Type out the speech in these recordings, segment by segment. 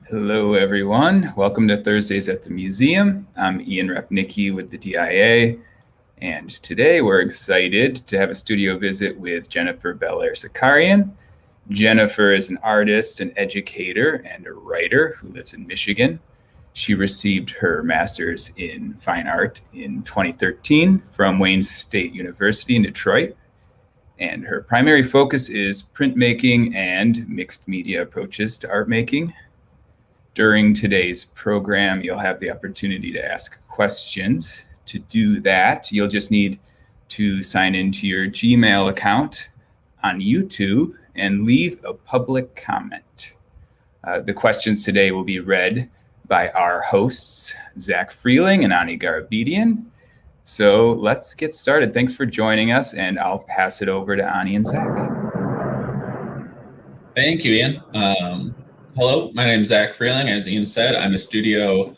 Hello, everyone. Welcome to Thursdays at the Museum. I'm Ian Repnicki with the DIA, and today we're excited to have a studio visit with Jennifer Belair-Sakarian. Jennifer is an artist, an educator, and a writer who lives in Michigan. She received her master's in fine art in 2013 from Wayne State University in Detroit, and her primary focus is printmaking and mixed media approaches to art making. During today's program, you'll have the opportunity to ask questions. To do that, you'll just need to sign into your Gmail account on YouTube and leave a public comment. The questions today will be read by our hosts, Zach Freeling and Ani Garabedian. So let's get started. Thanks for joining us, and I'll pass it over to Ani and Zach. Thank you, Ian. Hello, my name is Zach Freeling. As Ian said, I'm a studio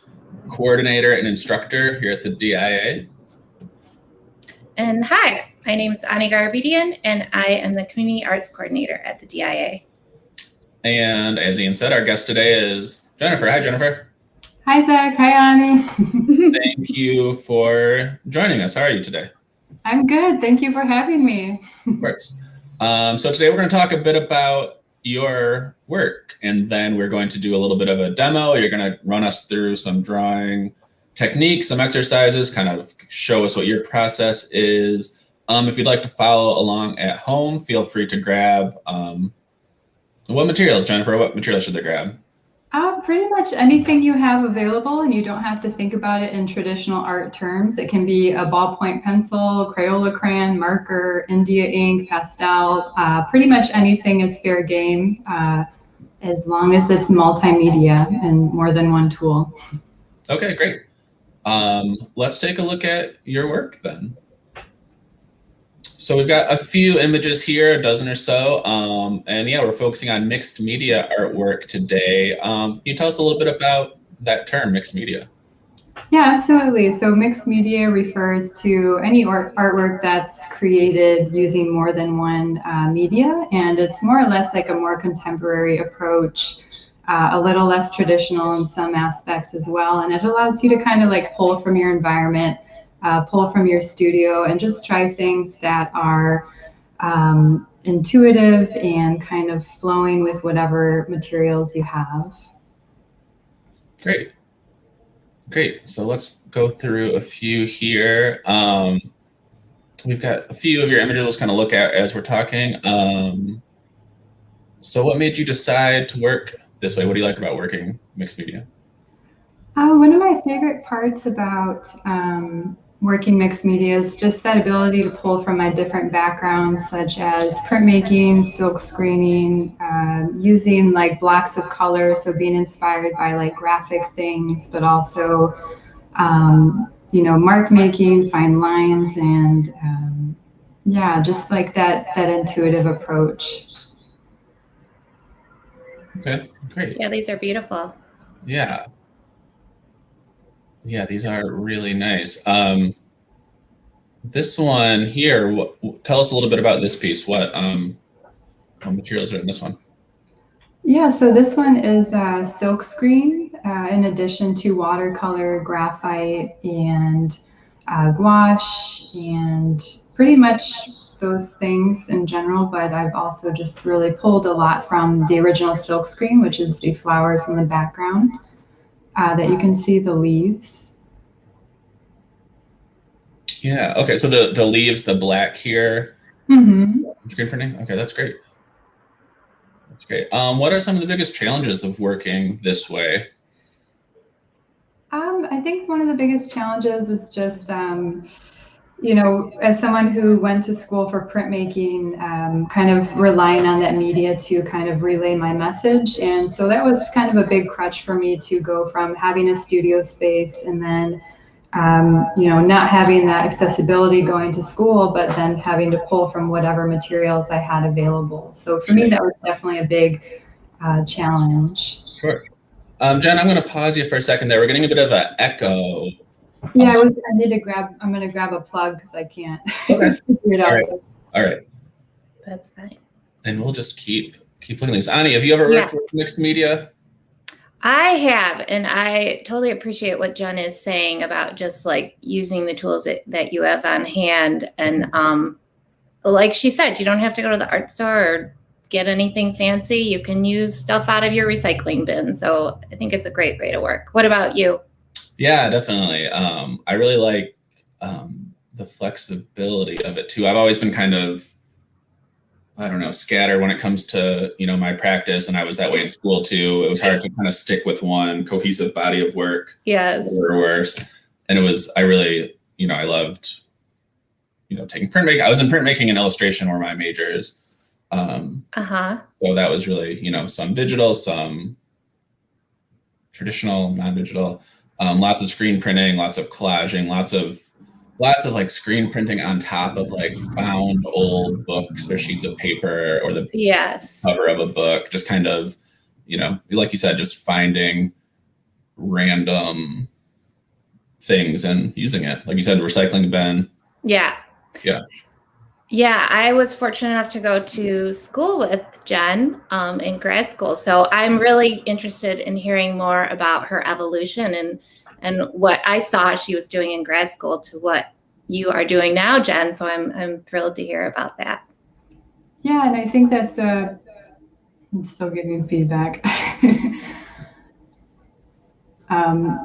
coordinator and instructor here at the DIA. And hi, my name is Ani Garabedian, and I am the community arts coordinator at the DIA. And as Ian said, our guest today is Jennifer. Hi, Jennifer. Hi, Zach. Hi, Ani. Thank you for joining us. How are you today? I'm good. Thank you for having me. Of course. So today we're going to talk a bit about your work, and then we're going to do a little bit of a demo. You're going to run us through some drawing techniques, some exercises, kind of show us what your process is. If you'd like to follow along at home, feel free to grab what materials, Jennifer? What materials should they grab? Pretty much anything you have available, and you don't have to think about it in traditional art terms. It can be a ballpoint pencil, Crayola crayon, marker, India ink, pastel. Pretty much anything is fair game, as long as it's multimedia and more than one tool. Okay, great. Let's take a look at your work then. So we've got a few images here, a dozen or so, and yeah, we're focusing on mixed media artwork today. Can you tell us a little bit about that term, mixed media? Yeah, absolutely. So mixed media refers to any artwork that's created using more than one media, and it's more or less like a more contemporary approach, a little less traditional in some aspects as well, and it allows you to kind of like pull from your environment, pull from your studio, and just try things that are intuitive and kind of flowing with whatever materials you have. Great. Great. So let's go through a few here. We've got a few of your images we'll kind of look at as we're talking. So what made you decide to work this way? What do you like about working mixed media? One of my favorite parts about working mixed media is just that ability to pull from my different backgrounds, such as printmaking, silk screening, using like blocks of color, so being inspired by like graphic things, but also mark making, fine lines, and yeah, just like that intuitive approach. Okay, great. Yeah, these are beautiful. Yeah. Yeah, these are really nice. This one here, tell us a little bit about this piece. What materials are in this one? Yeah, so this one is silk screen, in addition to watercolor, graphite, and gouache, and pretty much those things in general, but I've also just really pulled a lot from the original silk screen, which is the flowers in the background. That you can see the leaves. Yeah, okay, so the leaves, the black here, screen printing, okay, that's great. That's great. What are some of the biggest challenges of working this way? I think one of the biggest challenges is just, as someone who went to school for printmaking, kind of relying on that media to kind of relay my message. And so that was kind of a big crutch for me to go from having a studio space and then, not having that accessibility going to school, but then having to pull from whatever materials I had available. So for me, that was definitely a big challenge. Sure. Jen, I'm going to pause you for a second there. We're getting a bit of an echo. Yeah, I'm going to grab a plug because I can't Okay. figure it out. All right. That's fine. And we'll just keep looking at these. Ani, have you ever worked with mixed media? I have, and I totally appreciate what Jen is saying about just like using the tools that you have on hand. And like she said, you don't have to go to the art store or get anything fancy. You can use stuff out of your recycling bin. So I think it's a great way to work. What about you? Yeah, definitely. I really like the flexibility of it too. I've always been kind of, I don't know, scattered when it comes to, my practice. And I was that way in school too. It was hard to kind of stick with one cohesive body of work. Yes. Or worse. And I really, I loved, taking printmaking. I was in printmaking and illustration were my majors. So that was really, some digital, some traditional, non-digital, lots of screen printing, lots of collaging, lots of like screen printing on top of like found old books or sheets of paper or the cover of a book. Just kind of, like you said, just finding random things and using it. Like you said, recycling bin. Yeah. Yeah. Yeah, I was fortunate enough to go to school with Jen in grad school. So I'm really interested in hearing more about her evolution and what I saw she was doing in grad school to what you are doing now, Jen. So I'm thrilled to hear about that. Yeah, and I think that's I'm still getting feedback.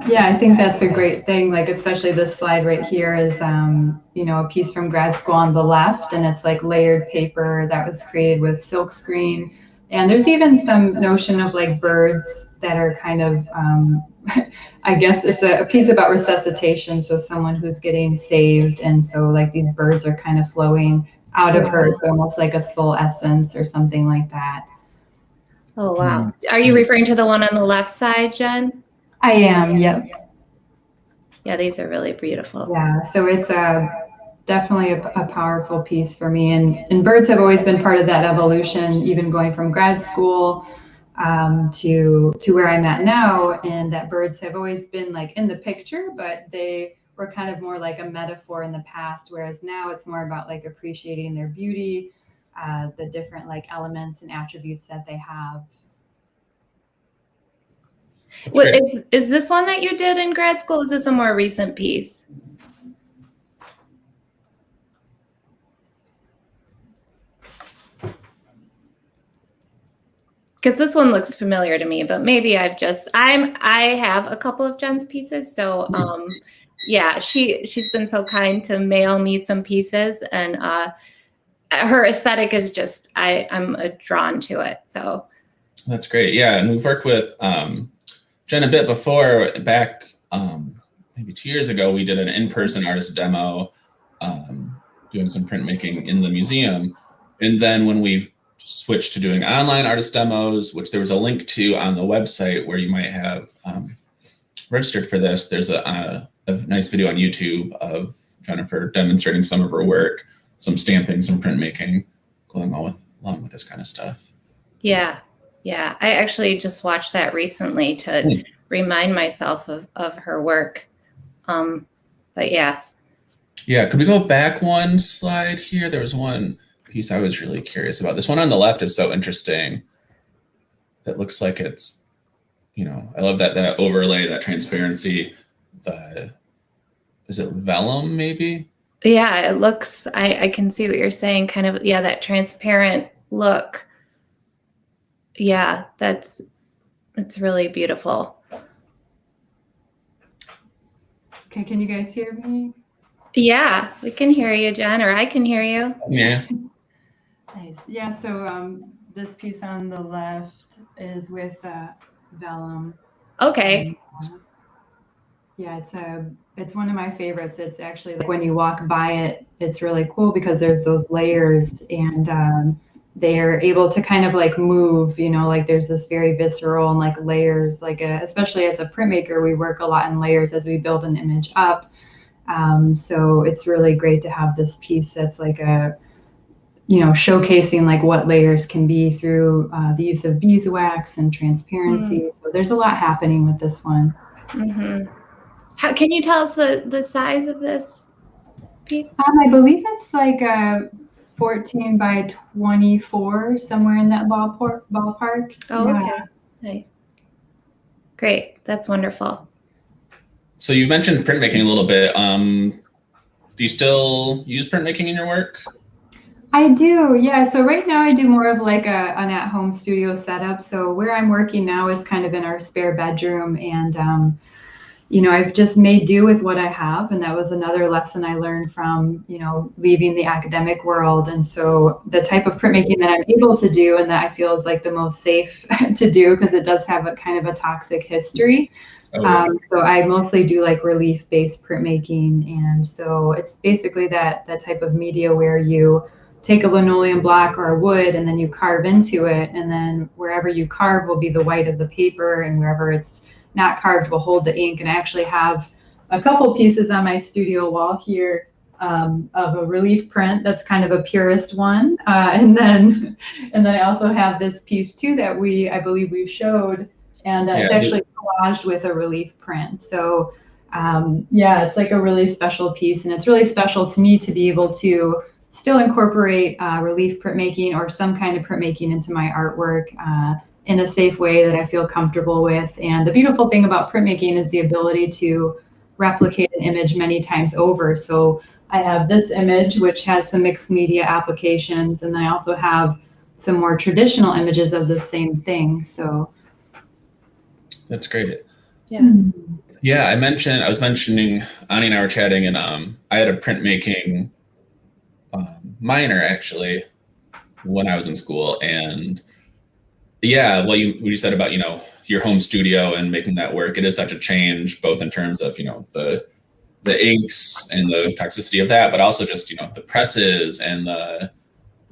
Yeah, I think that's a great thing. Like, especially this slide right here is, a piece from grad school on the left, and it's like layered paper that was created with silk screen. And there's even some notion of like birds that are kind of, I guess it's a piece about resuscitation. So someone who's getting saved. And so like these birds are kind of flowing out of her. It's almost like a soul essence or something like that. Oh, wow. Are you referring to the one on the left side, Jen? I am, yep. Yeah, these are really beautiful. Yeah, so it's definitely a powerful piece for me. And birds have always been part of that evolution, even going from grad school to where I'm at now. And that birds have always been like in the picture, but they were kind of more like a metaphor in the past, whereas now it's more about like appreciating their beauty, the different like elements and attributes that they have. What, is this one that you did in grad school? Is this a more recent piece? Because this one looks familiar to me, but maybe I have a couple of Jen's pieces. So yeah, she's been so kind to mail me some pieces, and her aesthetic is just I'm drawn to it. So that's great. Yeah, and we've worked with Jen a bit before. Back maybe 2 years ago, we did an in-person artist demo, doing some printmaking in the museum, and then when we switched to doing online artist demos, which there was a link to on the website where you might have registered for this. There's a nice video on YouTube of Jennifer demonstrating some of her work, some stamping, some printmaking, going along with this kind of stuff. Yeah. I actually just watched that recently to remind myself of her work. But yeah. Yeah, could we go back one slide here? There was one piece I was really curious about. This one on the left is so interesting. That looks like it's, I love that overlay, that transparency. Is it vellum maybe? Yeah, it looks, I can see what you're saying, kind of, yeah, that transparent look. Yeah, it's really beautiful. Okay, can you guys hear me? Yeah, we can hear you, Jen, or I can hear you. Yeah. Nice. Yeah, so this piece on the left is with vellum. Okay. Yeah, it's one of my favorites. It's actually like when you walk by it, it's really cool because there's those layers, and they're able to kind of like move, like there's this very visceral and like layers, like especially as a printmaker, we work a lot in layers as we build an image up. So it's really great to have this piece that's like showcasing like what layers can be through the use of beeswax and transparency. So there's a lot happening with this one. Mm-hmm. How can you tell us the size of this piece? I believe it's like 14 by 24, somewhere in that ballpark. Oh, yeah. okay, nice. Great. That's wonderful. So you mentioned printmaking a little bit. Do you still use printmaking in your work? I do, yeah. So right now I do more of like an at-home studio setup. So where I'm working now is kind of in our spare bedroom, and I've just made do with what I have, and that was another lesson I learned from leaving the academic world. And so the type of printmaking that I'm able to do, and that I feel is like the most safe to do, because it does have a kind of a toxic history. Oh, yeah. So I mostly do like relief-based printmaking, and so it's basically that type of media where you take a linoleum block or a wood and then you carve into it, and then wherever you carve will be the white of the paper, and wherever it's not carved will hold the ink. And I actually have a couple pieces on my studio wall here of a relief print that's kind of a purist one, and then I also have this piece too that I believe we showed, and it's actually collaged with a relief print. So it's like a really special piece, and it's really special to me to be able to still incorporate relief printmaking or some kind of printmaking into my artwork in a safe way that I feel comfortable with. And the beautiful thing about printmaking is the ability to replicate an image many times over. So I have this image, which has some mixed media applications, and then I also have some more traditional images of the same thing. So That's great. Yeah. Yeah, I was mentioning, Ani and I were chatting, and I had a printmaking minor actually when I was in school. And yeah, what you said about, your home studio and making that work, it is such a change, both in terms of, the inks and the toxicity of that, but also just, the presses and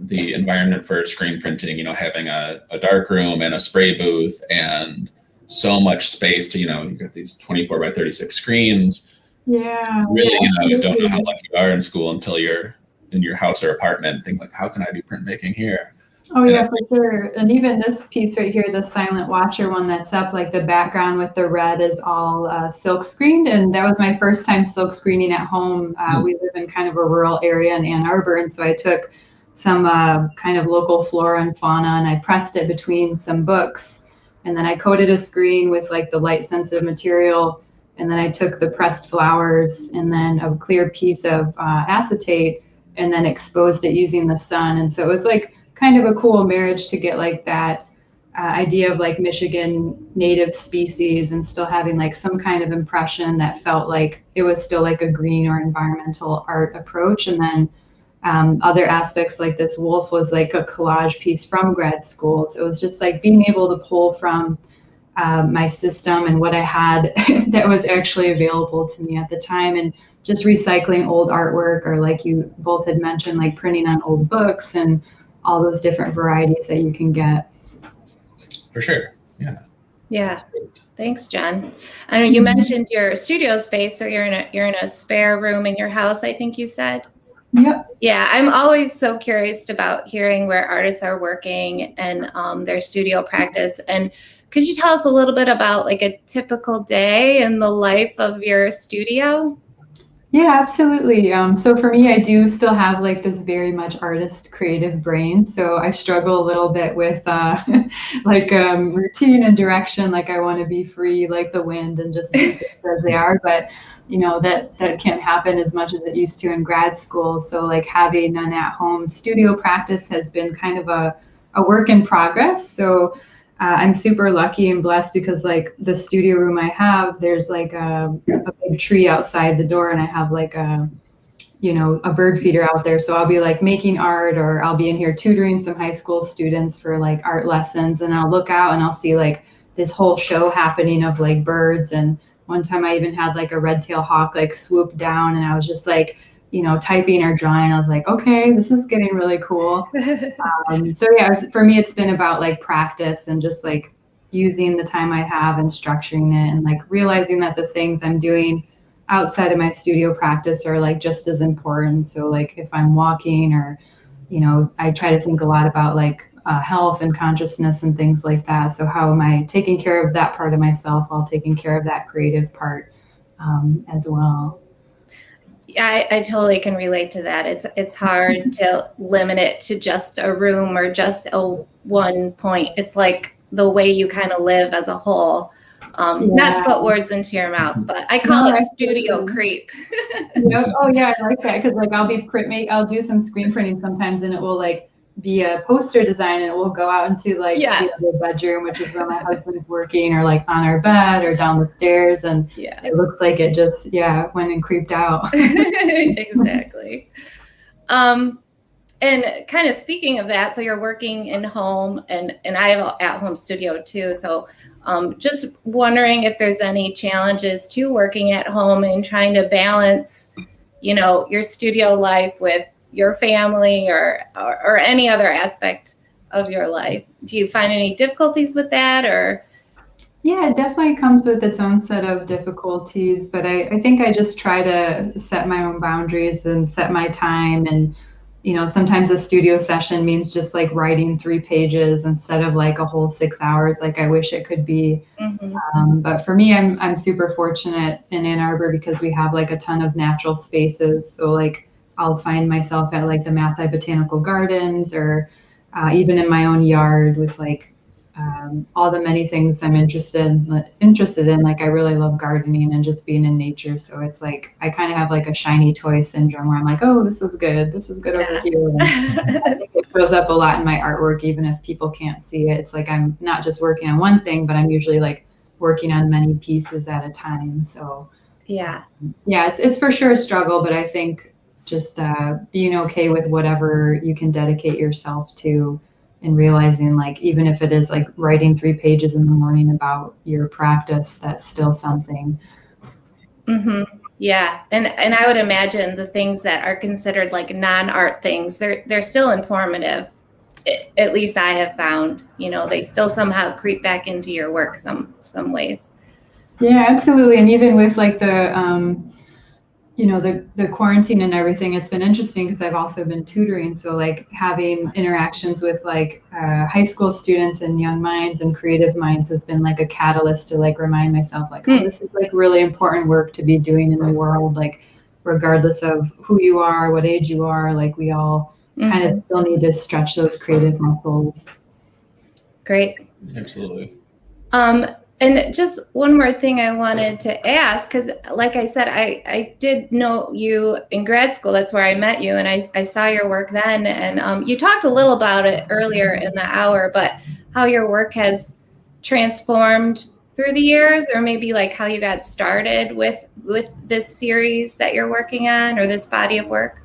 the environment for screen printing, having a dark room and a spray booth and so much space to, you've got these 24 by 36 screens. Yeah. Really, you don't know how lucky you are in school until you're in your house or apartment, think like, how can I do printmaking here? Oh yeah, for sure. And even this piece right here, the Silent Watcher one that's up, like the background with the red is all silk screened. And that was my first time silk screening at home. We live in kind of a rural area in Ann Arbor. And so I took some kind of local flora and fauna, and I pressed it between some books. And then I coated a screen with like the light sensitive material. And then I took the pressed flowers and then a clear piece of acetate, and then exposed it using the sun. And so it was like kind of a cool marriage to get like that idea of like Michigan native species and still having like some kind of impression that felt like it was still like a green or environmental art approach. And then other aspects like this wolf was like a collage piece from grad school. So it was just like being able to pull from my system and what I had that was actually available to me at the time, and just recycling old artwork, or like you both had mentioned, like printing on old books and all those different varieties that you can get. For sure. Yeah. Yeah. Thanks, Jen. I know you mentioned your studio space, so you're in a spare room in your house, I think you said. Yep. Yeah, I'm always so curious about hearing where artists are working and their studio practice. And could you tell us a little bit about like a typical day in the life of your studio? Yeah, absolutely. So for me, I do still have like this very much artist creative brain. So I struggle a little bit with routine and direction. Like I want to be free like the wind and just do things as they are. But that can't happen as much as it used to in grad school. So like having an at-home studio practice has been kind of a work in progress. So I'm super lucky and blessed because like the studio room I have, there's like a big tree outside the door, and I have like a bird feeder out there. So I'll be like making art, or I'll be in here tutoring some high school students for like art lessons, and I'll look out and I'll see like this whole show happening of like birds. And one time I even had like a red-tailed hawk like swoop down, and I was just like, typing or drawing. I was like, okay, this is getting really cool. So yeah, for me, it's been about like practice and just like using the time I have and structuring it, and like realizing that the things I'm doing outside of my studio practice are like just as important. So like if I'm walking, or, I try to think a lot about like health and consciousness and things like that. So how am I taking care of that part of myself while taking care of that creative part as well? Yeah, I totally can relate to that. It's hard to limit it to just a room or just a one point. It's like the way you kind of live as a whole. Not to put words into your mouth, but I call it studio creep. Oh yeah, I like that, because like I'll do some screen printing sometimes, and it will like be a poster design, and it will go out into like the bedroom, which is where my husband's working, or like on our bed or down the stairs, and it looks like it just went and creeped out. Exactly. And kind of speaking of that, so you're working in home, and I have an at-home studio too. So just wondering if there's any challenges to working at home and trying to balance, your studio life with your family or any other aspect of your life. Do you find any difficulties with that, or? Yeah, it definitely comes with its own set of difficulties, but I think I just try to set my own boundaries and set my time. And sometimes a studio session means just like writing 3 pages instead of like a whole 6 hours like I wish it could be. But for me, I'm super fortunate in Ann Arbor because we have like a ton of natural spaces. So like I'll find myself at like the Mathi Botanical Gardens, or even in my own yard with like all the many things I'm interested in. Like I really love gardening and just being in nature. So it's like I kind of have like a shiny toy syndrome where I'm like, oh, this is good over here. And I think it shows up a lot in my artwork, even if people can't see it. It's like I'm not just working on one thing, but I'm usually like working on many pieces at a time. So it's for sure a struggle, but I think just being okay with whatever you can dedicate yourself to, and realizing like even if it is like writing 3 pages in the morning about your practice, that's still something. Yeah, and I would imagine the things that are considered like non-art things, they're still informative. At least I have found, they still somehow creep back into your work some ways. Yeah, absolutely. And even with like the the quarantine and everything, it's been interesting because I've also been tutoring. So like having interactions with like high school students and young minds and creative minds has been like a catalyst to like remind myself like, oh, this is like really important work to be doing in the world. Like regardless of who you are, what age you are, like we all kind of still need to stretch those creative muscles. Great. Absolutely. And just one more thing I wanted to ask, because like I said, I did know you in grad school. That's where I met you, and I saw your work then. And you talked a little about it earlier in the hour, but how your work has transformed through the years, or maybe like how you got started with this series that you're working on, or this body of work.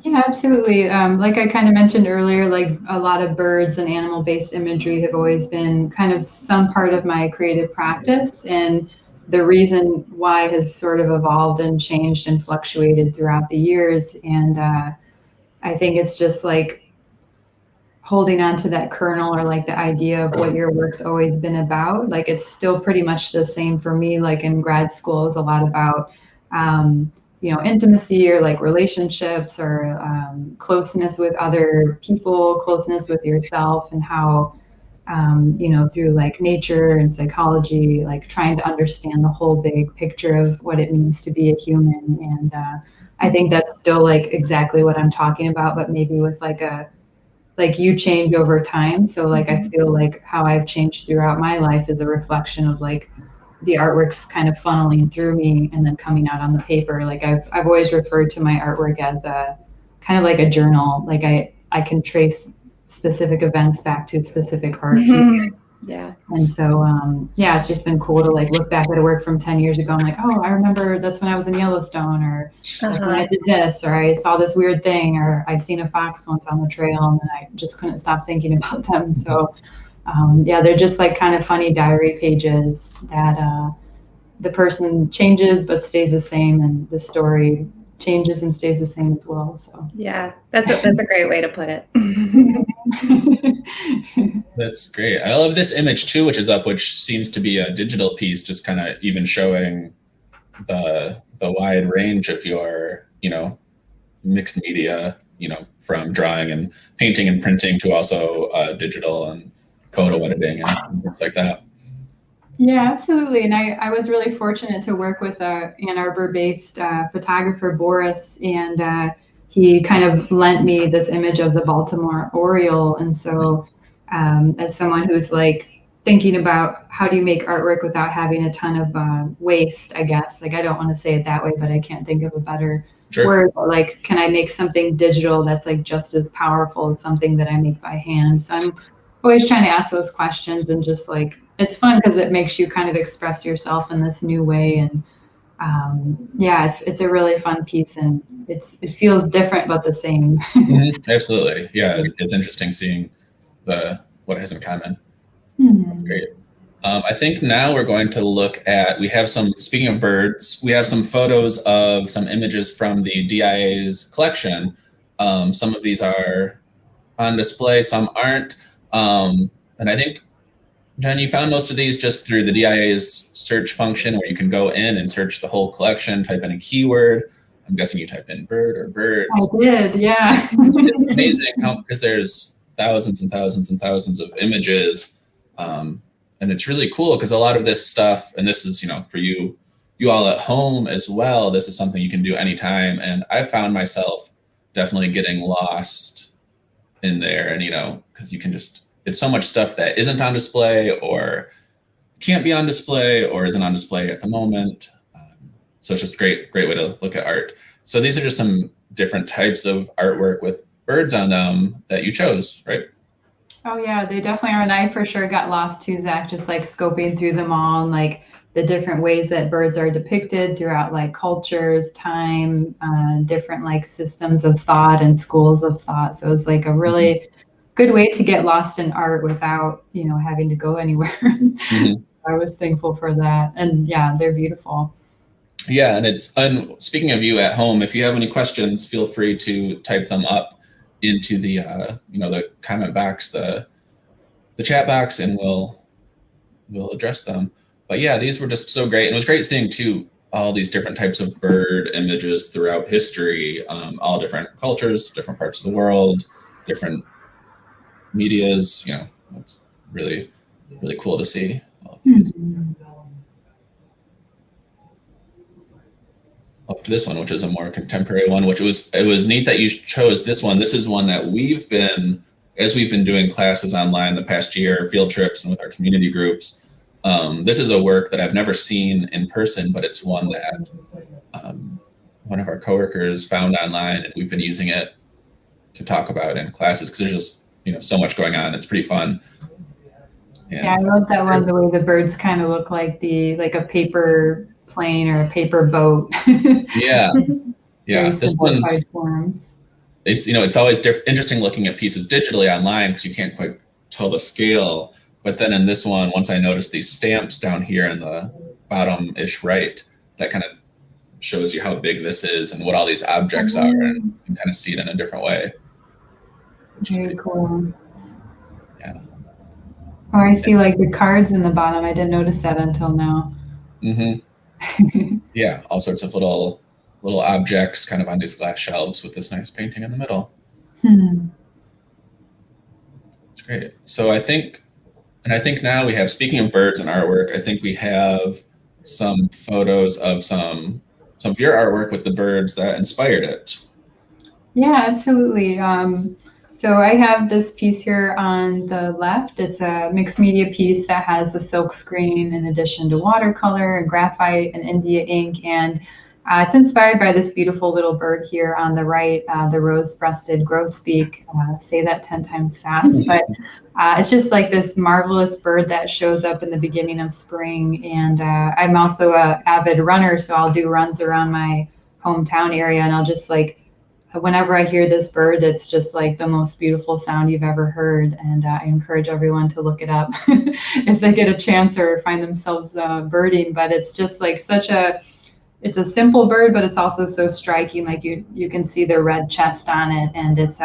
Yeah, absolutely. Like I kind of mentioned earlier, like a lot of birds and animal-based imagery have always been kind of some part of my creative practice. And the reason why has sort of evolved and changed and fluctuated throughout the years. And I think it's just like holding on to that kernel, or like the idea of what your work's always been about. Like it's still pretty much the same for me. Like in grad school, it's a lot about intimacy, or like relationships, or closeness with other people, closeness with yourself, and how, through like nature and psychology, like trying to understand the whole big picture of what it means to be a human. And I think that's still like exactly what I'm talking about, but maybe with like you change over time. So like I feel like how I've changed throughout my life is a reflection of like the artwork's kind of funneling through me and then coming out on the paper. Like I've always referred to my artwork as a kind of like a journal. Like I can trace specific events back to specific art pieces. Yeah. And so it's just been cool to like look back at a work from 10 years ago. I'm like, oh, I remember that's when I was in Yellowstone, or like when I did this, or I saw this weird thing, or I've seen a fox once on the trail, and then I just couldn't stop thinking about them. So they're just like kind of funny diary pages that the person changes but stays the same, and the story changes and stays the same as well. So yeah, that's a great way to put it. That's great. I love this image too, which is up, which seems to be a digital piece, just kind of even showing the wide range of your, mixed media, from drawing and painting and printing to also digital and photo editing and things like that. Yeah, absolutely. And I was really fortunate to work with a Ann Arbor-based photographer, Boris, and he kind of lent me this image of the Baltimore Oriole. And so as someone who's like thinking about how do you make artwork without having a ton of waste, I guess. Like, I don't want to say it that way, but I can't think of a better word. Like, can I make something digital that's like just as powerful as something that I make by hand? So I'm always trying to ask those questions, and just like, it's fun because it makes you kind of express yourself in this new way. And yeah, it's a really fun piece, and it feels different but the same. Absolutely. Yeah, it's interesting seeing what has in common. Great. I think now we're going to look at, speaking of birds, we have some photos of some images from the DIA's collection. Some of these are on display, some aren't. And I think, Jen, you found most of these just through the DIA's search function, where you can go in and search the whole collection, type in a keyword. I'm guessing you type in bird or birds. I did, yeah. It's amazing because there's thousands and thousands and thousands of images. And it's really cool because a lot of this stuff, and this is, for you all at home as well, this is something you can do anytime. And I found myself definitely getting lost in there. And, because you can it's so much stuff that isn't on display or can't be on display or isn't on display at the moment. So it's just a great way to look at art. So these are just some different types of artwork with birds on them that you chose, right? Oh yeah, they definitely are. And I for sure got lost too, Zach, just like scoping through them all, and like the different ways that birds are depicted throughout like cultures, time, different like systems of thought and schools of thought. So it's like a really good way to get lost in art without, having to go anywhere. I was thankful for that. And yeah, they're beautiful. Yeah, and speaking of you at home, if you have any questions, feel free to type them up into the the comment box, the chat box, and we'll address them. But yeah, these were just so great, and it was great seeing too all these different types of bird images throughout history, all different cultures, different parts of the world, different medias. It's really cool to see all of these. Up to this one, which is a more contemporary one, it was neat that you chose this one. This is one that we've been doing classes online the past year, field trips, and with our community groups. This is a work that I've never seen in person, but it's one that one of our coworkers found online, and we've been using it to talk about in classes because there's just so much going on. It's pretty fun. And yeah, I love that one. The way the birds kind of look like a paper plane or a paper boat. Yeah. This one's forms. It's always interesting looking at pieces digitally online because you can't quite tell the scale. But then in this one, once I noticed these stamps down here in the bottom-ish right, that kind of shows you how big this is and what all these objects are, and you can kind of see it in a different way. Very cool. Yeah. Oh, I see like the cards in the bottom. I didn't notice that until now. Yeah, all sorts of little objects kind of on these glass shelves with this nice painting in the middle. It's great. So I think now we have, speaking of birds and artwork, I think we have some photos of some of your artwork with the birds that inspired it. Yeah, absolutely. So I have this piece here on the left. It's a mixed media piece that has the silk screen in addition to watercolor and graphite and India ink. And it's inspired by this beautiful little bird here on the right, the rose-breasted grosbeak. Say that 10 times fast. But it's just like this marvelous bird that shows up in the beginning of spring. And I'm also an avid runner, so I'll do runs around my hometown area, and I'll just like, whenever I hear this bird, it's just like the most beautiful sound you've ever heard. And I encourage everyone to look it up if they get a chance or find themselves birding. But it's just like it's a simple bird, but it's also so striking. Like you can see the red chest on it. And it's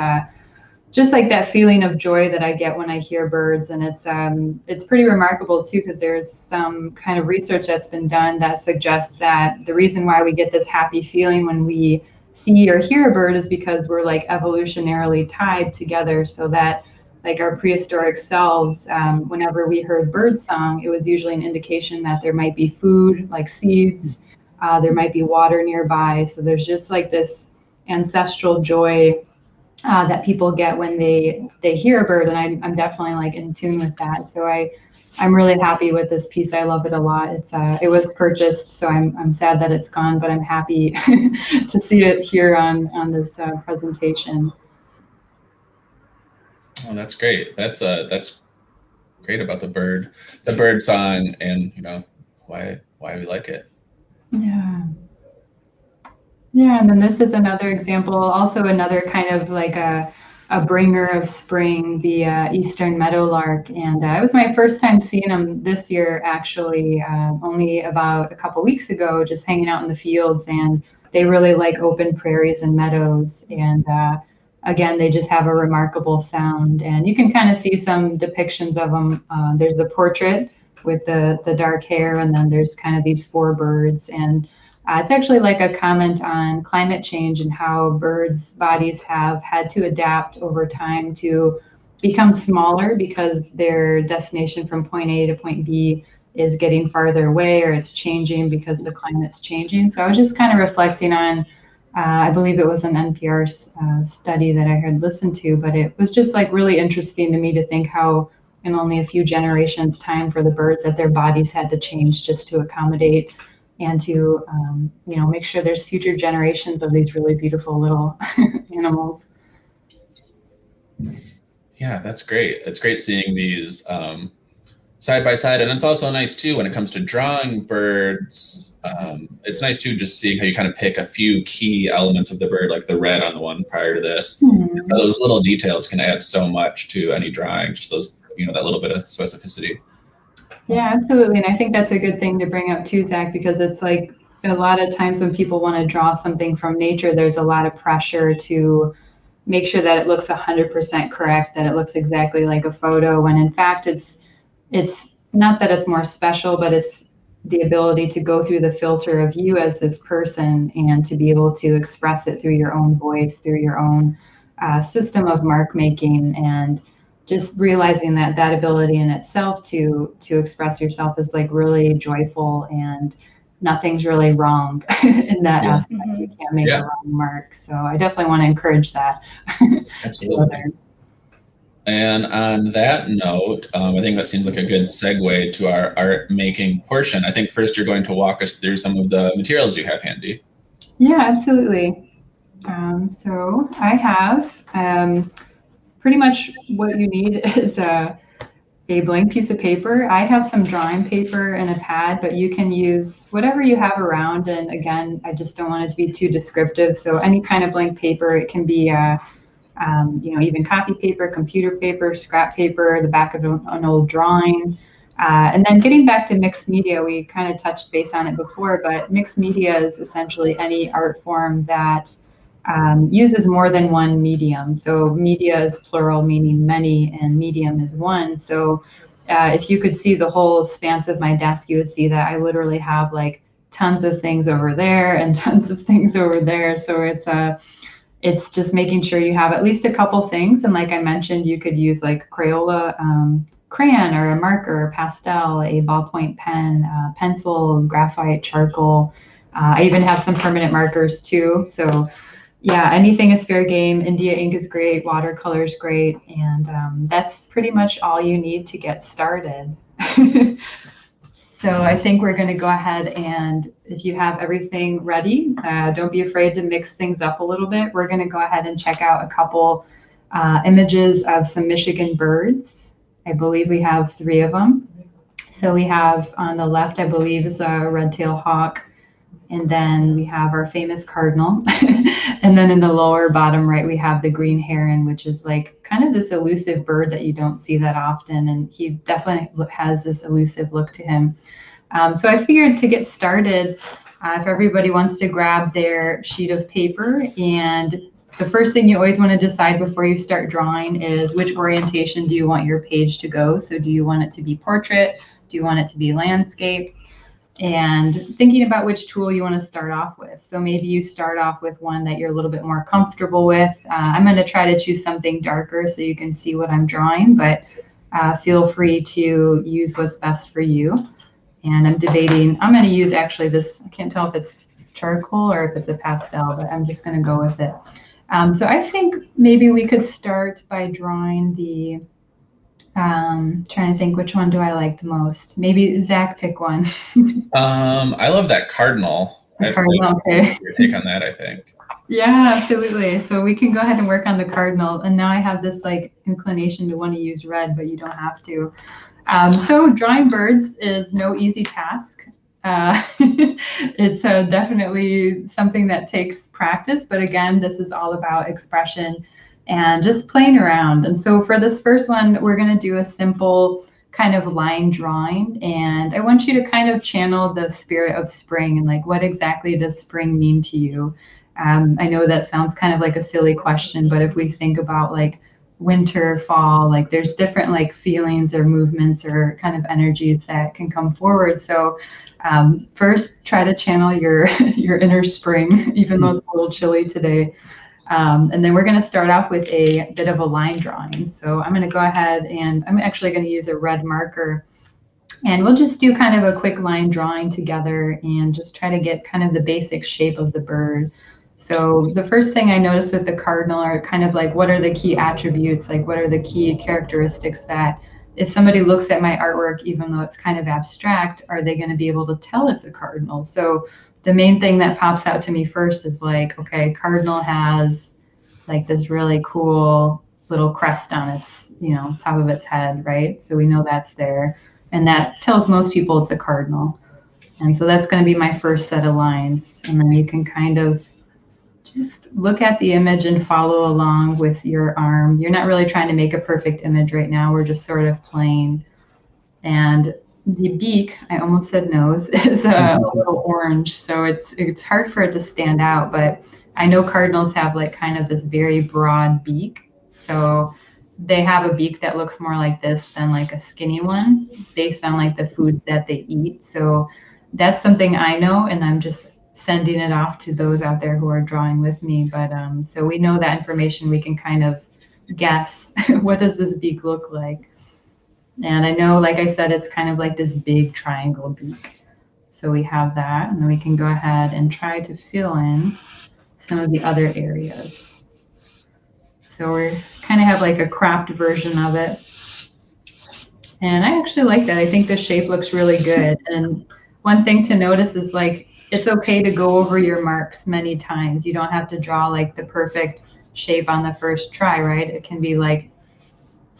just like that feeling of joy that I get when I hear birds. And it's pretty remarkable too, because there's some kind of research that's been done that suggests that the reason why we get this happy feeling when we see or hear a bird is because we're like evolutionarily tied together, so that like our prehistoric selves, whenever we heard bird song, it was usually an indication that there might be food, like seeds, there might be water nearby. So there's just like this ancestral joy that people get when they hear a bird, and I'm definitely like in tune with that. So I'm really happy with this piece. I love it a lot. It was purchased, so I'm sad that it's gone, but I'm happy to see it here on this presentation. Oh, that's great. That's great about the bird song, and why we like it. Yeah. Yeah, and then this is another example, also another kind of like a bringer of spring, the eastern meadowlark. And it was my first time seeing them this year, actually, only about a couple weeks ago, just hanging out in the fields. And they really like open prairies and meadows. And again, they just have a remarkable sound. And you can kind of see some depictions of them. There's a portrait with the dark hair, and then there's kind of these four birds. And it's actually like a comment on climate change and how birds' bodies have had to adapt over time to become smaller because their destination from point A to point B is getting farther away, or it's changing because the climate's changing. So I was just kind of reflecting on, I believe it was an NPR study that I had listened to, but it was just like really interesting to me to think how in only a few generations time for the birds that their bodies had to change just to accommodate and to make sure there's future generations of these really beautiful little animals. Yeah, that's great. It's great seeing these side by side, and it's also nice too when it comes to drawing birds. It's nice too just seeing how you kind of pick a few key elements of the bird, like the red on the one prior to this. Mm-hmm. So those little details can add so much to any drawing. Just those, that little bit of specificity. Yeah, absolutely. And I think that's a good thing to bring up too, Zach, because it's like a lot of times when people want to draw something from nature, there's a lot of pressure to make sure that it looks 100% correct, that it looks exactly like a photo, when in fact it's not that it's more special, but it's the ability to go through the filter of you as this person and to be able to express it through your own voice, through your own system of mark making, and just realizing that ability in itself to express yourself is like really joyful, and nothing's really wrong in that aspect. Mm-hmm. You can't make a wrong mark. So I definitely want to encourage that to others. And on that note, I think that seems like a good segue to our art making portion. I think first you're going to walk us through some of the materials you have handy. Yeah, absolutely. So I have pretty much what you need is a blank piece of paper. I have some drawing paper and a pad, but you can use whatever you have around. And again, I just don't want it to be too descriptive. So any kind of blank paper, it can be even copy paper, computer paper, scrap paper, the back of an old drawing. And then getting back to mixed media, we kind of touched base on it before, but mixed media is essentially any art form that uses more than one medium. So media is plural, meaning many, and medium is one. So if you could see the whole span of my desk, you would see that I literally have like tons of things over there and tons of things over there. So it's just making sure you have at least a couple things. And like I mentioned, you could use like Crayola crayon or a marker, pastel, a ballpoint pen, pencil, graphite, charcoal. I even have some permanent markers too. So yeah, anything is fair game. India ink is great. Watercolor is great. And that's pretty much all you need to get started. So I think we're going to go ahead, and if you have everything ready, don't be afraid to mix things up a little bit. We're going to go ahead and check out a couple images of some Michigan birds. I believe we have 3 of them. So we have on the left, I believe, is a red-tailed hawk. And then we have our famous cardinal. And then in the lower bottom right, we have the green heron, which is like kind of this elusive bird that you don't see that often. And he definitely has this elusive look to him. So I figured to get started, if everybody wants to grab their sheet of paper, and the first thing you always want to decide before you start drawing is which orientation do you want your page to go? So do you want it to be portrait? Do you want it to be landscape? And thinking about which tool you want to start off with. So maybe you start off with one that you're a little bit more comfortable with. I'm going to try to choose something darker so you can see what I'm drawing, but feel free to use what's best for you. And I'm debating, I'm going to use actually this, I can't tell if it's charcoal or if it's a pastel, but I'm just going to go with it. So I think maybe we could start by drawing the, trying to think which one do I like the most. Maybe Zach, pick one. I love that cardinal. The cardinal, okay. Your take on that, I think. Yeah, absolutely. So we can go ahead and work on the cardinal. And now I have this like inclination to want to use red, but you don't have to. So drawing birds is no easy task. It's definitely something that takes practice, but again, this is all about expression and just playing around. And so for this first one, we're going to do a simple kind of line drawing, and I want you to kind of channel the spirit of spring and like what exactly does spring mean to you. I know that sounds kind of like a silly question, but if we think about like winter, fall, like there's different like feelings or movements or kind of energies that can come forward. So first, try to channel your your inner spring, even though it's a little chilly today. And then we're going to start off with a bit of a line drawing. So I'm going to go ahead and I'm actually going to use a red marker. And we'll just do kind of a quick line drawing together and just try to get kind of the basic shape of the bird. So the first thing I noticed with the cardinal are kind of like, what are the key attributes? Like, what are the key characteristics that if somebody looks at my artwork, even though it's kind of abstract, are they going to be able to tell it's a cardinal? So the main thing that pops out to me first is like, okay, cardinal has like this really cool little crest on its, you know, top of its head, right? So we know that's there. And that tells most people it's a cardinal. And so that's going to be my first set of lines. And then you can kind of just look at the image and follow along with your arm. You're not really trying to make a perfect image right now. We're just sort of playing. And the beak, I almost said nose, is a little orange. So it's hard for it to stand out. But I know cardinals have like kind of this very broad beak. So they have a beak that looks more like this than like a skinny one based on like the food that they eat. So that's something I know, and I'm just sending it off to those out there who are drawing with me. But so we know that information, we can kind of guess what does this beak look like. And I know, like I said, it's kind of like this big triangle beak. So we have that, and then we can go ahead and try to fill in some of the other areas. So we're kind of have like a cropped version of it. And I actually like that. I think the shape looks really good. And one thing to notice is like, it's okay to go over your marks many times. You don't have to draw like the perfect shape on the first try, right? It can be like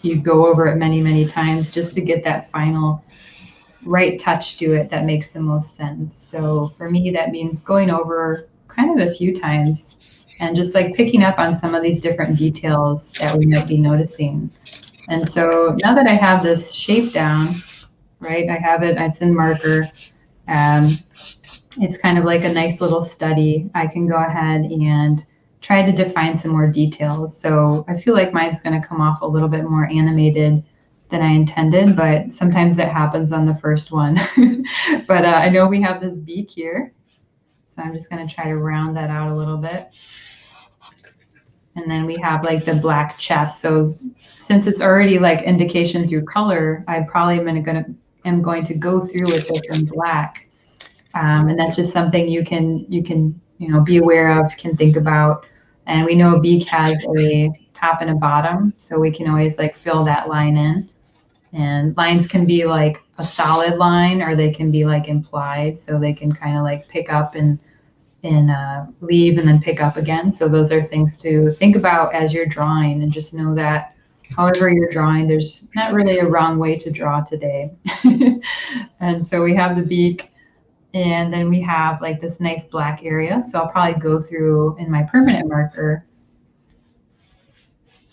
you go over it many, many times just to get that final right touch to it that makes the most sense. So for me, that means going over kind of a few times and just like picking up on some of these different details that we might be noticing. And so now that I have this shape down, right, I have it, it's in marker. It's kind of like a nice little study. I can go ahead and try to define some more details. So I feel like mine's going to come off a little bit more animated than I intended, but sometimes that happens on the first one. But I know we have this beak here. So I'm just going to try to round that out a little bit. And then we have like the black chest. So since it's already like indication through color, I probably am going to go through with this in black. And that's just something you can be aware of, can think about. And we know a beak has a top and a bottom, so we can always like fill that line in. And lines can be like a solid line, or they can be like implied, so they can kind of like pick up and leave and then pick up again. So those are things to think about as you're drawing, and just know that however you're drawing, there's not really a wrong way to draw today. And so we have the beak. And then we have like this nice black area. So I'll probably go through in my permanent marker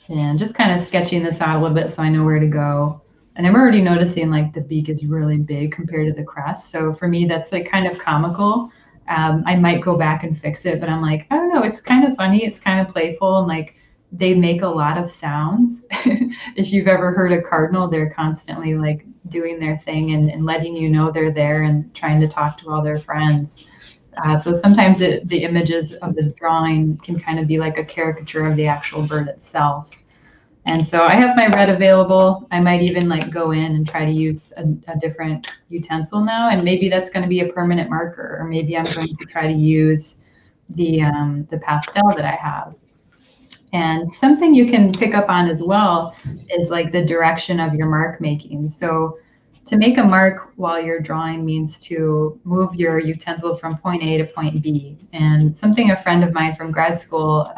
and just kind of sketching this out a little bit so I know where to go. And I'm already noticing like the beak is really big compared to the crest. So for me, that's like kind of comical. I might go back and fix it, but I'm like, I don't know, it's kind of funny. It's kind of playful, and like they make a lot of sounds. If you've ever heard a cardinal, they're constantly like doing their thing and letting you know they're there and trying to talk to all their friends. So sometimes the images of the drawing can kind of be like a caricature of the actual bird itself. And so I have my red available. I might even like go in and try to use a different utensil now, and maybe that's going to be a permanent marker, or maybe I'm going to try to use the pastel that I have. And something you can pick up on as well is like the direction of your mark making. So to make a mark while you're drawing means to move your utensil from point A to point B. And something a friend of mine from grad school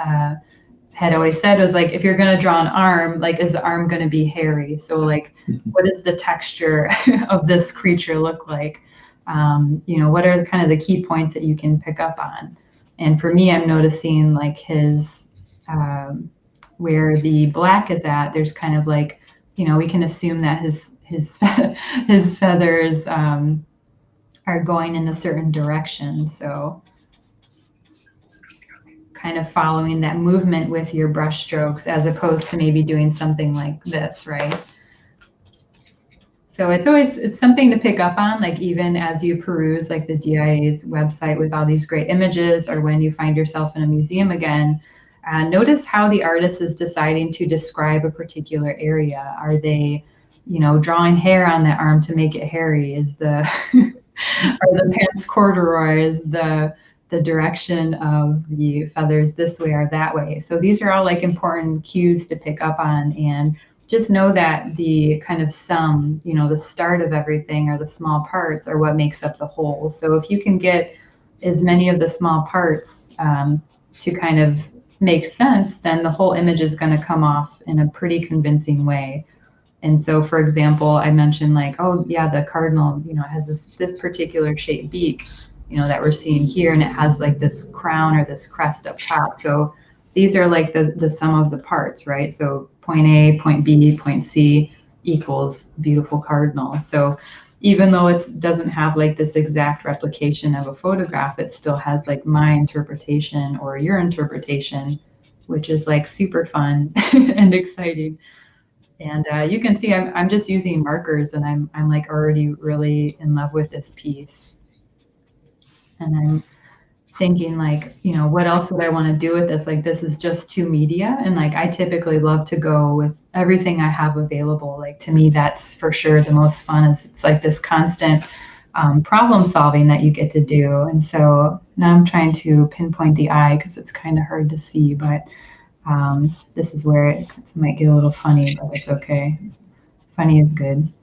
had always said was like, if you're going to draw an arm, like, is the arm going to be hairy? So like, what does the texture of this creature look like? What are kind of the key points that you can pick up on? And for me, I'm noticing like his, where the black is at, there's kind of like, we can assume that his feathers are going in a certain direction. So kind of following that movement with your brush strokes as opposed to maybe doing something like this, right? So it's something to pick up on, like even as you peruse like the DIA's website with all these great images, or when you find yourself in a museum again, notice how the artist is deciding to describe a particular area. Are they, drawing hair on that arm to make it hairy? Is the are the pants corduroy? Is the direction of the feathers this way or that way? So these are all like important cues to pick up on, and just know that the kind of sum, the start of everything, or the small parts, are what makes up the whole. So if you can get as many of the small parts to kind of make sense, then the whole image is going to come off in a pretty convincing way. And so, for example, I mentioned like, oh yeah, the cardinal, has this particular shaped beak, that we're seeing here, and it has like this crown or this crest up top. So these are like the sum of the parts, right? So point A, point B, point C equals beautiful cardinal. So even though it doesn't have like this exact replication of a photograph, it still has like my interpretation or your interpretation, which is like super fun and exciting. And you can see I'm just using markers, and I'm like already really in love with this piece. And I'm thinking like, what else would I want to do with this? Like, this is just two media. And like, I typically love to go with everything I have available. Like, to me, that's for sure the most fun. Is it's like this constant problem solving that you get to do. And so now I'm trying to pinpoint the eye because it's kind of hard to see, but this is where it might get a little funny, but it's okay. Funny is good.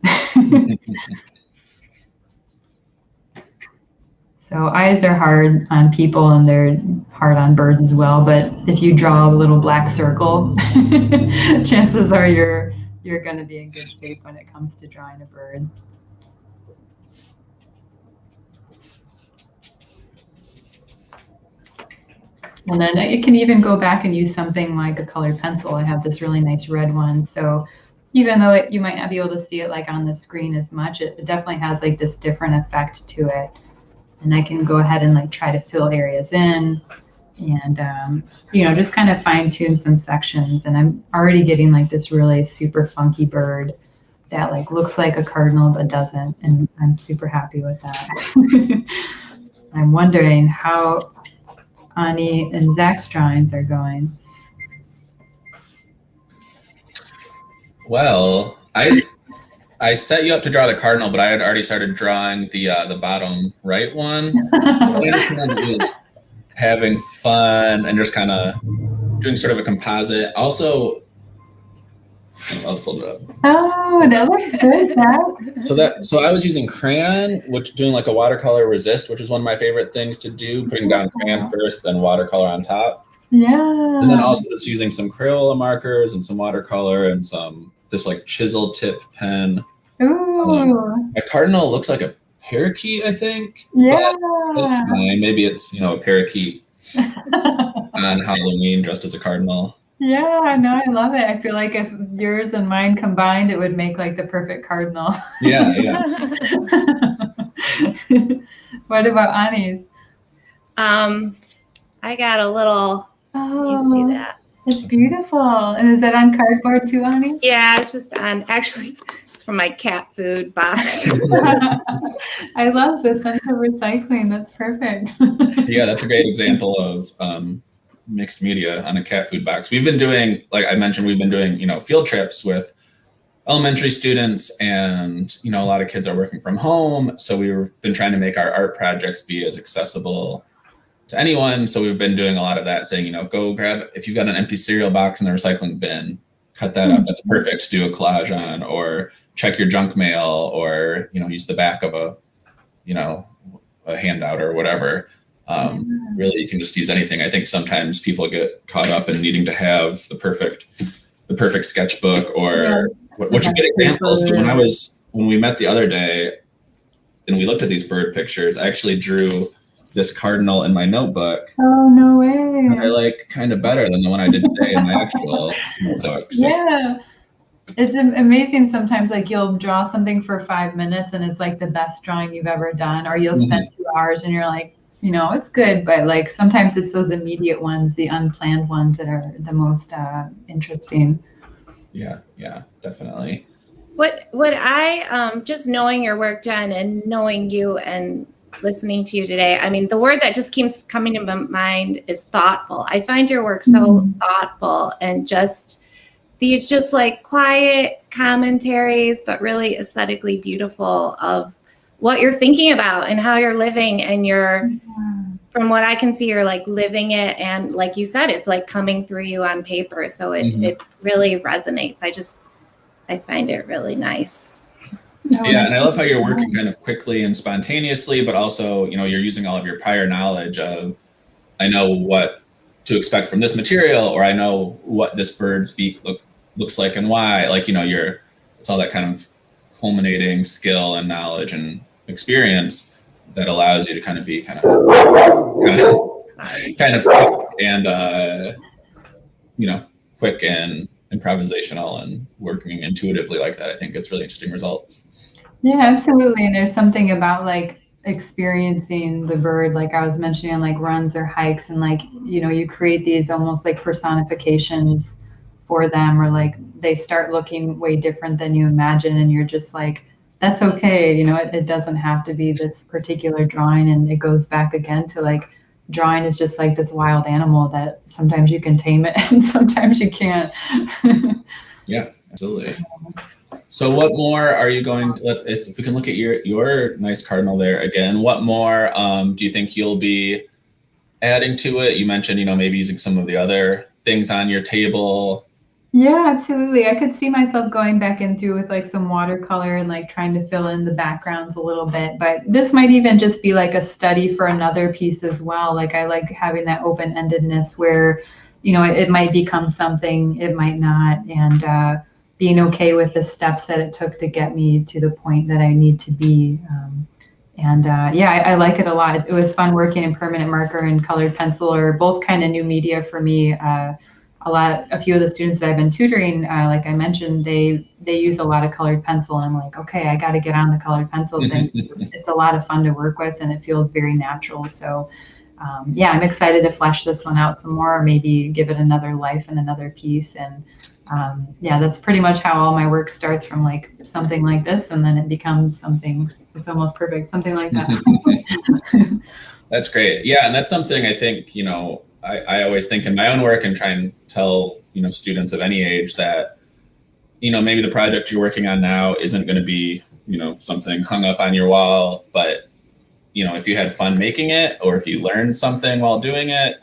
So eyes are hard on people, and they're hard on birds as well. But if you draw a little black circle, chances are you're going to be in good shape when it comes to drawing a bird. And then it can even go back and use something like a colored pencil. I have this really nice red one. So even though you might not be able to see it like on the screen as much, it definitely has like this different effect to it. And I can go ahead and like try to fill areas in, and just kind of fine tune some sections. And I'm already getting like this really super funky bird that like looks like a cardinal but doesn't, and I'm super happy with that. I'm wondering how Ani and Zach's drawings are going. Well, I set you up to draw the cardinal, but I had already started drawing the bottom right one. I just kind of was having fun and just kind of doing sort of a composite. Also, I'll just hold it up. Oh, that looks good, Zach. So I was using crayon, doing like a watercolor resist, which is one of my favorite things to do, putting down crayon first, then watercolor on top. Yeah. And then also just using some Crayola markers and some watercolor and this like chisel tip pen. Ooh. A cardinal looks like a parakeet, I think. Yeah. But that's fine. Maybe it's, a parakeet on Halloween dressed as a cardinal. Yeah, no, I love it. I feel like if yours and mine combined, it would make like the perfect cardinal. Yeah. What about Ani's? I got a little, you see that? It's beautiful. And is that on cardboard too, Ani? Yeah, it's just actually, it's from my cat food box. I love this sense of recycling. That's perfect. Yeah, that's a great example of mixed media on a cat food box. We've been doing, like I mentioned, field trips with elementary students, and a lot of kids are working from home. So we've been trying to make our art projects be as accessible to to anyone. So we've been doing a lot of that, saying, go grab, if you've got an empty cereal box in the recycling bin, cut that up. That's perfect to do a collage on, or check your junk mail, or, use the back of a handout or whatever. Really, you can just use anything. I think sometimes people get caught up in needing to have the perfect sketchbook, or what you get examples. So when we met the other day and we looked at these bird pictures, I actually drew this cardinal in my notebook. Oh, no way. I like kind of better than the one I did today in my actual notebook. So. Yeah. It's amazing sometimes, like you'll draw something for 5 minutes and it's like the best drawing you've ever done, or you'll spend 2 hours and you're like, it's good, but like sometimes it's those immediate ones, the unplanned ones, that are the most interesting. Yeah, definitely. What I just knowing your work, Jen, and knowing you and listening to you today, I mean, the word that just keeps coming to my mind is thoughtful. I find your work so thoughtful, and just these just like quiet commentaries, but really aesthetically beautiful, of what you're thinking about and how you're living, and from what I can see, you're like living it, and like you said, it's like coming through you on paper, so it really resonates. I find it really nice. Yeah, and I love how you're working kind of quickly and spontaneously, but also, you're using all of your prior knowledge of, I know what to expect from this material, or I know what this bird's beak looks like and why. Like, it's all that kind of culminating skill and knowledge and experience that allows you to kind of be kind of quick and improvisational and working intuitively like that. I think it's really interesting results. Yeah, absolutely. And there's something about like experiencing the bird, like I was mentioning, on like runs or hikes, and like, you create these almost like personifications for them, or like they start looking way different than you imagine, and you're just like, that's okay. It doesn't have to be this particular drawing. And it goes back again to like, drawing is just like this wild animal that sometimes you can tame it and sometimes you can't. Yeah, absolutely. So what more are you going to, if we can look at your nice cardinal there again, what more do you think you'll be adding to it? You mentioned, maybe using some of the other things on your table. Yeah, absolutely. I could see myself going back in through with like some watercolor and like trying to fill in the backgrounds a little bit, but this might even just be like a study for another piece as well. Like I like having that open-endedness where, it might become something, it might not, and being okay with the steps that it took to get me to the point that I need to be. I like it a lot. It was fun working in permanent marker and colored pencil, or both kind of new media for me. A few of the students that I've been tutoring, like I mentioned, they use a lot of colored pencil, and I'm like, okay, I got to get on the colored pencil thing. It's a lot of fun to work with, and it feels very natural. So I'm excited to flesh this one out some more, or maybe give it another life and another piece. And that's pretty much how all my work starts, from like something like this, and then it becomes something, it's almost perfect, something like that. That's great. Yeah, and that's something I think, I always think in my own work, and try and tell, students of any age that, maybe the project you're working on now isn't going to be, something hung up on your wall, but, if you had fun making it, or if you learned something while doing it,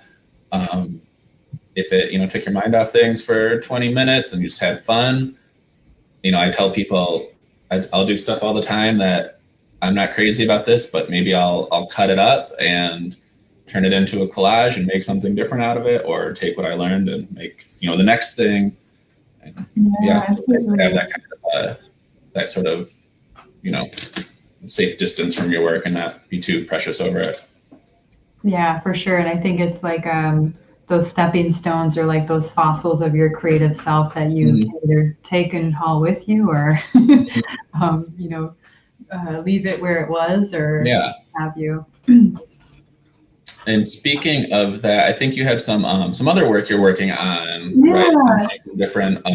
if it, took your mind off things for 20 minutes and you just had fun, I tell people I'll do stuff all the time that I'm not crazy about this, but maybe I'll cut it up and turn it into a collage and make something different out of it, or take what I learned and make, the next thing. And it's nice to have that kind of, that sort of, safe distance from your work and not be too precious over it. Yeah, for sure. And I think it's like those stepping stones, or like those fossils of your creative self that you can either take and haul with you, or, leave it where it was, or have you. And speaking of that, I think you had some other work you're working on, right? Some different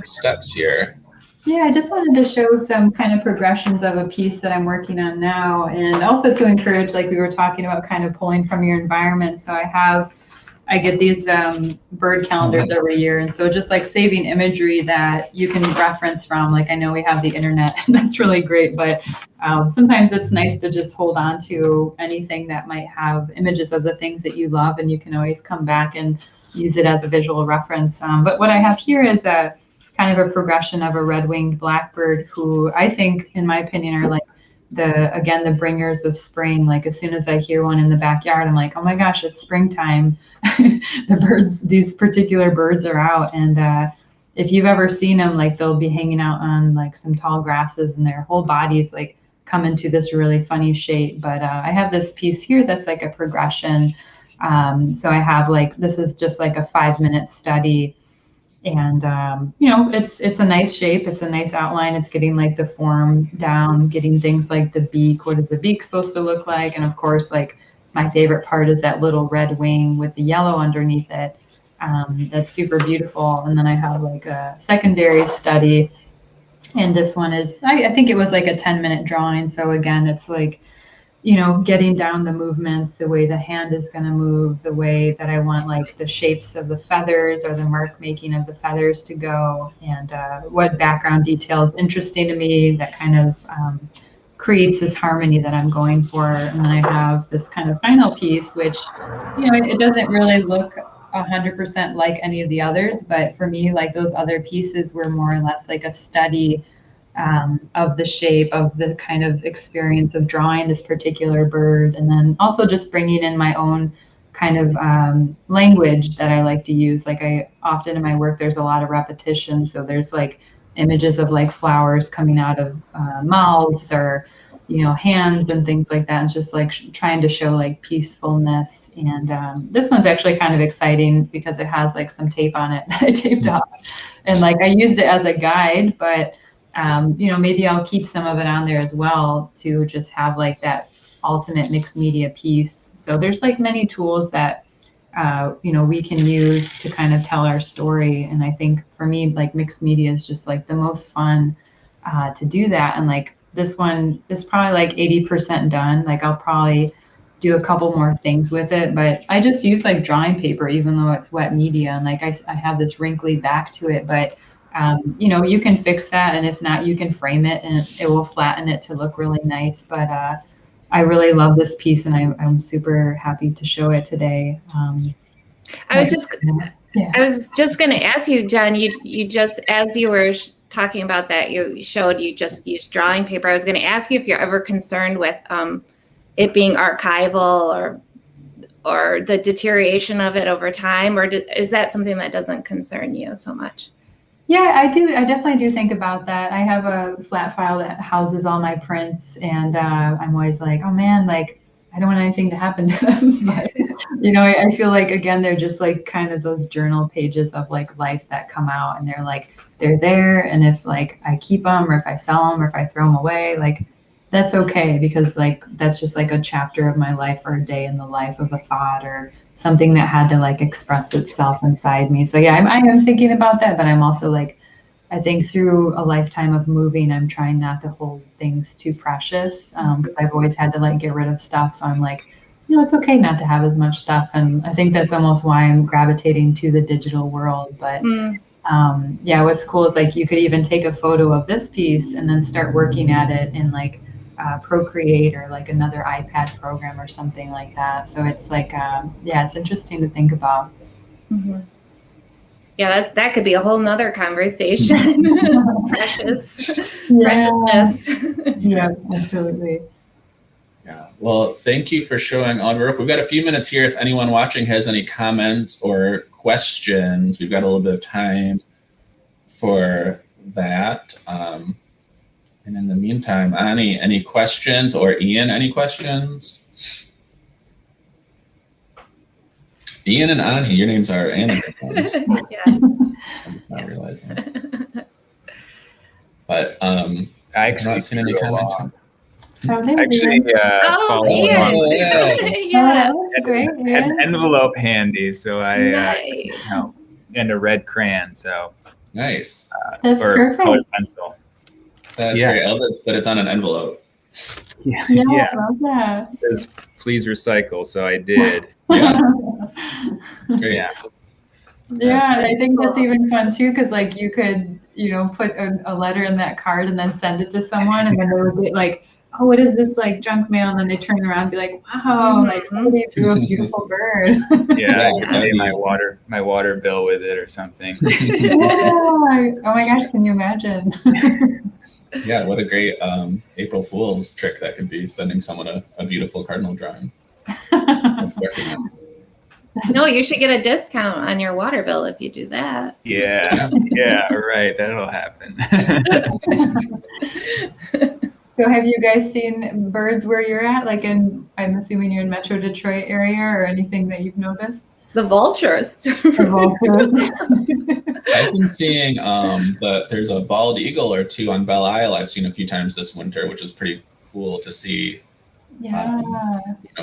steps here. Yeah, I just wanted to show some kind of progressions of a piece that I'm working on now, and also to encourage, like we were talking about, kind of pulling from your environment. So I have I get these bird calendars every year. And so just like saving imagery that you can reference from, like I know we have the internet, and that's really great, but sometimes it's nice to just hold on to anything that might have images of the things that you love, and you can always come back and use it as a visual reference. But what I have here is a kind of a progression of a red-winged blackbird who I think, in my opinion, are like the bringers of spring. Like as soon as I hear one in the backyard, I'm like, oh my gosh, it's springtime. These particular birds are out. And if you've ever seen them, like they'll be hanging out on like some tall grasses and their whole bodies like come into this really funny shape. But I have this piece here that's like a progression. So I have like, this is just like a 5-minute study. And, it's a nice shape. It's a nice outline. It's getting like the form down, getting things like the beak. What is the beak supposed to look like? And of course, like my favorite part is that little red wing with the yellow underneath it. That's super beautiful. And then I have like a secondary study. And this one is, I think it was like a 10-minute drawing. So again, it's like, getting down the movements, the way the hand is going to move, the way that I want like the shapes of the feathers or the mark making of the feathers to go, and what background detail is interesting to me that kind of creates this harmony that I'm going for. And then I have this kind of final piece, which, it doesn't really look 100% like any of the others, but for me, like those other pieces were more or less like a study of the shape, of the kind of experience of drawing this particular bird, and then also just bringing in my own kind of language that I like to use. Like I often in my work, there's a lot of repetition. So there's like images of like flowers coming out of mouths or, hands and things like that. And just like trying to show like peacefulness. And this one's actually kind of exciting because it has like some tape on it that I taped off. And like I used it as a guide, but maybe I'll keep some of it on there as well to just have like that ultimate mixed media piece. So there's like many tools that, we can use to kind of tell our story. And I think for me, like mixed media is just like the most fun to do that. And like this one is probably like 80% done. Like I'll probably do a couple more things with it, but I just use like drawing paper, even though it's wet media. And like I have this wrinkly back to it, but you can fix that, and if not, you can frame it and it will flatten it to look really nice. But I really love this piece, and I'm super happy to show it today. I was just going to ask you, John. You just, as you were talking about that, you showed you just used drawing paper. I was going to ask you if you're ever concerned with it being archival or the deterioration of it over time, or is that something that doesn't concern you so much? Yeah, I do. I definitely do think about that. I have a flat file that houses all my prints, and I'm always like, oh man, like I don't want anything to happen to them. But I feel like again, they're just like kind of those journal pages of like life that come out, and they're there. And if like I keep them, or if I sell them, or if I throw them away, like that's okay, because like that's just like a chapter of my life or a day in the life of a thought or something that had to like express itself inside me. So yeah, I am thinking about that, but I'm also like, I think through a lifetime of moving, I'm trying not to hold things too precious because I've always had to like get rid of stuff. So I'm like, it's okay not to have as much stuff. And I think that's almost why I'm gravitating to the digital world. But yeah, what's cool is like you could even take a photo of this piece and then start working at it in like Procreate or like another iPad program or something like that. So it's like, it's interesting to think about. Mm-hmm. Yeah, that could be a whole nother conversation. Preciousness. Yeah, absolutely. Yeah. Well, thank you for showing all your work. We've got a few minutes here. If anyone watching has any comments or questions, we've got a little bit of time for that. And in the meantime, Ani, any questions, or Ian, any questions? Ian and Ani, your names are Anna. Yeah. I'm just not realizing. But I I've not seen any comments. Actually, follow along. Yeah. Great. Had an envelope handy, so I Nice. and a red crayon, so Nice. That's or perfect. colored pencil. That's great. I love that it's on an envelope. Yeah, I love that. It says, please recycle, so I did. Yeah. Great. Yeah. Yeah, and I think that's even fun too, because like you could, put a letter in that card and then send it to someone, and then they would be like, "Oh, what is this like junk mail?" And then they turn around and be like, "Wow, like somebody drew a beautiful bird." Yeah, Yeah, you can pay my water bill with it or something. Yeah. Oh my gosh, can you imagine? Yeah, what a great April Fool's trick that could be, sending someone a beautiful cardinal drawing. Expecting it. No, you should get a discount on your water bill if you do that. Yeah, right. That'll happen. So have you guys seen birds where you're at? Like I'm assuming you're in Metro Detroit area, or anything that you've noticed? The vultures. The vultures. I've been seeing there's a bald eagle or two on Belle Isle. I've seen a few times this winter, which is pretty cool to see. Yeah.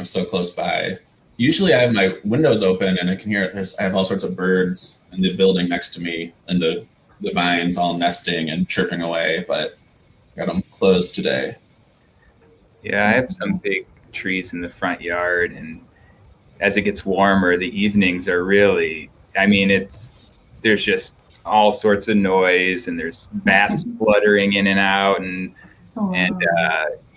So close by. Usually I have my windows open and I can hear I have all sorts of birds in the building next to me, and the vines all nesting and chirping away, but got them closed today. Yeah, I have some big trees in the front yard, and as it gets warmer, the evenings are really, there's just all sorts of noise, and there's bats fluttering in and out, and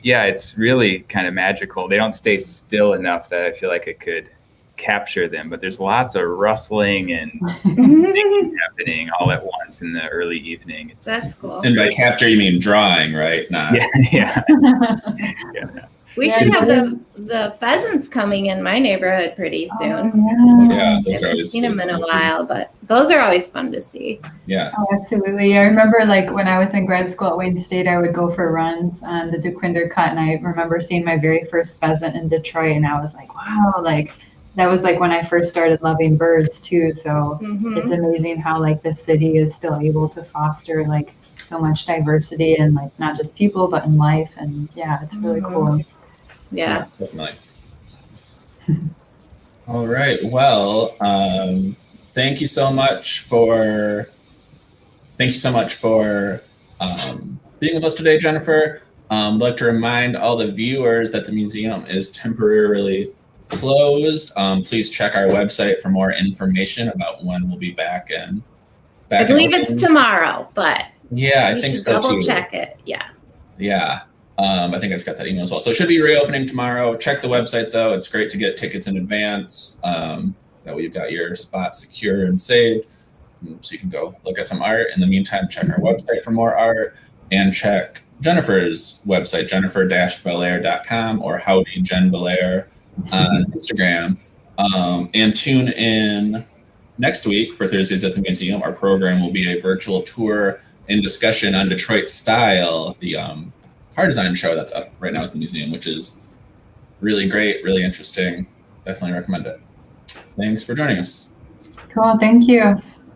yeah, it's really kind of magical. They don't stay still enough that I feel like it could capture them, but there's lots of rustling and singing happening all at once in the early evening. That's cool. And by capture, you mean drawing, right? Not. Yeah. We should have the pheasants coming in my neighborhood pretty soon. Yeah, those I are haven't always seen them in a fun. while, but those are always fun to see. Yeah. Oh, absolutely. I remember like when I was in grad school at Wayne State, I would go for runs on the DeQuinder Cut, and I remember seeing my very first pheasant in Detroit, and I was like, wow, like that was like when I first started loving birds too. So it's amazing how like the city is still able to foster like so much diversity, and like not just people but in life, and yeah, it's really cool. Yeah. Definitely. All right. Well, thank you so much for being with us today, Jennifer. I'd like to remind all the viewers that the museum is temporarily closed. Please check our website for more information about when we'll be back in. I believe it's tomorrow, but yeah, I think so too. Double check it. Yeah. Yeah. I think I just got that email as well. So it should be reopening tomorrow. Check the website though. It's great to get tickets in advance. That way you've got your spot secure and saved. So you can go look at some art. In the meantime, check our website for more art, and check Jennifer's website, jennifer-belair.com, or howdyjenbelair on Instagram. And tune in next week for Thursdays at the Museum. Our program will be a virtual tour and discussion on Detroit Style, the car design show that's up right now at the museum, which is really great, really interesting. Definitely recommend it. Thanks for joining us. Cool. Thank you.